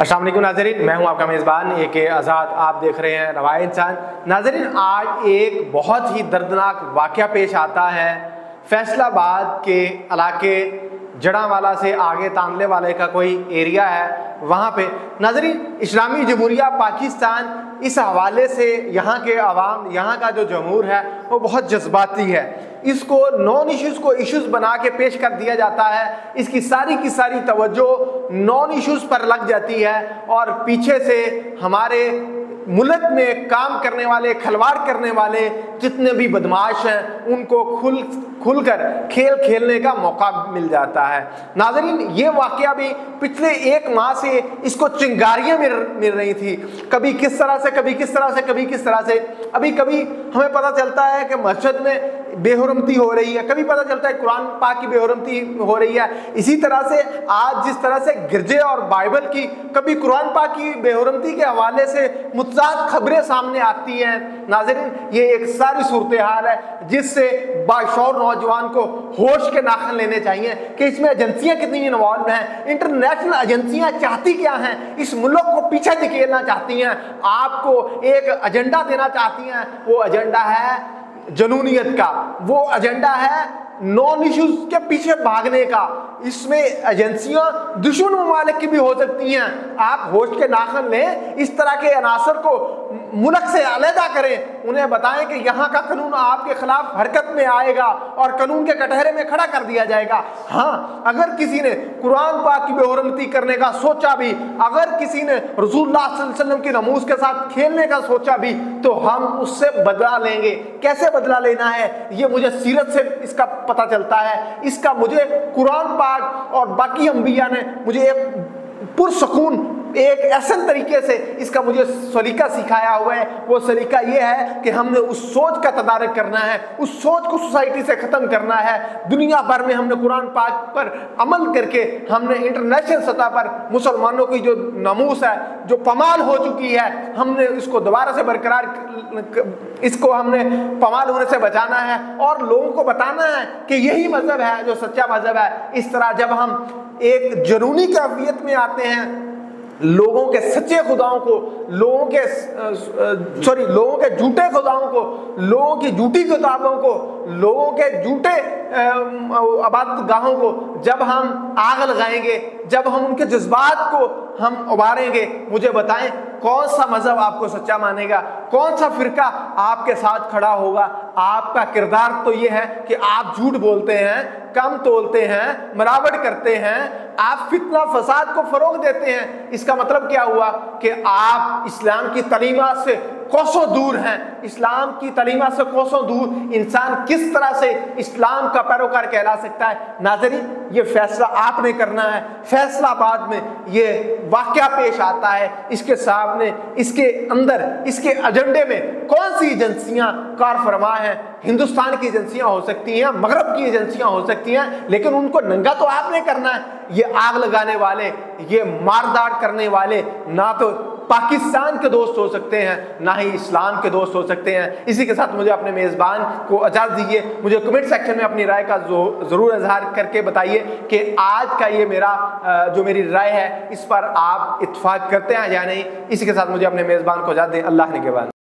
अस्सलाम वालेकुम नाज़रीन, मैं हूं आपका मेज़बान AK आज़ाद। आप देख रहे हैं रवाए इंसान। नाज़रीन, आज एक बहुत ही दर्दनाक वाक़या पेश आता है। फैसलाबाद के इलाके जड़ांवाला से आगे तांदले वाले का कोई एरिया है, वहाँ पे नाज़रीन इस्लामी जमहूरिया पाकिस्तान इस हवाले से यहाँ के अवाम, यहाँ का जो जमहूर है वो बहुत जज्बाती है। इसको नॉन इश्यूज़ को इश्यूज़ बना के पेश कर दिया जाता है। इसकी सारी की सारी तवज्जो नॉन इश्यूज़ पर लग जाती है और पीछे से हमारे मुल्क में काम करने वाले, खिलवाड़ करने वाले जितने भी बदमाश हैं उनको खुलकर खेल खेलने का मौका मिल जाता है। नाज़रीन, ये वाक़या भी पिछले एक माह से इसको चिंगारियाँ मिल रही थी, कभी किस तरह से, कभी किस तरह से, कभी किस तरह से। अभी कभी हमें पता चलता है कि मस्जिद में बेहुरमती हो रही है, कभी पता चलता है कुरान पाक की बेहुरमती हो रही है। इसी तरह से आज जिस तरह से गिरजे और बाइबल की, कभी कुरान पाक की बेहुरमती के हवाले से मुतज़ाद खबरें सामने आती हैं। नाज़रीन, ये एक सारी सूरत हाल है जिससे बाशऊर नौजवान को होश के नाखन लेने चाहिए कि इसमें एजेंसियां कितनी इन्वॉल्व हैं। इंटरनेशनल एजेंसियां चाहती क्या हैं? इस मुल्क को पीछे धकेलना चाहती हैं, आपको एक एजेंडा देना चाहती हैं। वो एजेंडा है जनूनियत का, वो एजेंडा है नॉन इश्यूज के पीछे भागने का। इसमें एजेंसियां दुश्मन ममालिक की भी हो सकती हैं। आप होश के नाखन लें, इस तरह के अनासर को मुल्क से अलहदा करें, उन्हें बताएं कि यहाँ का कानून आपके खिलाफ हरकत में आएगा और कानून के कटहरे में खड़ा कर दिया जाएगा। हाँ, अगर किसी ने कुरान पाक की बेहुरमती करने का सोचा भी, अगर किसी ने रसूलुल्लाह सल्लल्लाहु अलैहि वसल्लम की नमूज के साथ खेलने का सोचा भी, तो हम उससे बदला लेंगे। कैसे बदला लेना है ये मुझे सीरत से इसका पता चलता है। इसका मुझे कुरान पाक और बाकी अंबिया ने मुझे एक पुरसकून, एक ऐसे तरीके से इसका मुझे सलीका सिखाया हुआ है। वो सलीका ये है कि हमने उस सोच का तदारक करना है, उस सोच को सोसाइटी से ख़त्म करना है। दुनिया भर में हमने कुरान पाक पर अमल करके हमने इंटरनेशनल सतह पर मुसलमानों की जो नमूस है, जो पमाल हो चुकी है, हमने इसको दोबारा से बरकरार, इसको हमने पमाल होने से बचाना है और लोगों को बताना है कि यही मजहब है जो सच्चा मजहब है। इस तरह जब हम एक जनूनी कैफियत में आते हैं, लोगों के सच्चे खुदाओं को, लोगों के झूठे खुदाओं को, लोगों की झूठी किताबों को, लोगों के झूठे इबादत गाहों को जब हम आग लगाएंगे, जब हम उनके जज्बात को हम उबारेंगे, मुझे बताएं कौन सा मजहब आपको सच्चा मानेगा, कौन सा फिरका आपके साथ खड़ा होगा। आपका किरदार तो ये है कि आप झूठ बोलते हैं, कम तोलते हैं, मिलावट करते हैं, आप फितना फसाद को फरोग देते हैं। इसका मतलब क्या हुआ कि आप इस्लाम की तालीमात से कोसों दूर हैं। इस्लाम की तालीमात से कोसों दूर इंसान किस तरह से इस्लाम का पैरोकार कहला सकता है? नाज़रीन, ये फैसला आपने करना है। फैसलाबाद में ये वाक़या पेश आता है, इसके सामने, इसके अंदर, इसके एजेंडे में कौन सी एजेंसियां कारफरमा हैं? हिंदुस्तान की एजेंसियां हो सकती हैं, मगरब की एजेंसियां हो सकती हैं, लेकिन उनको नंगा तो आपने करना है। ये आग लगाने वाले, ये मारदार करने वाले ना तो पाकिस्तान के दोस्त हो सकते हैं, ना ही इस्लाम के दोस्त हो सकते हैं। इसी के साथ मुझे अपने मेज़बान को इजाज़त दीजिए। मुझे कमेंट सेक्शन में अपनी राय का ज़रूर इजहार करके बताइए कि आज का ये जो मेरी राय है, इस पर आप इत्तेफाक करते हैं या नहीं। इसी के साथ मुझे अपने मेज़बान को इजाज़त दें। अल्लाह ने के बाद।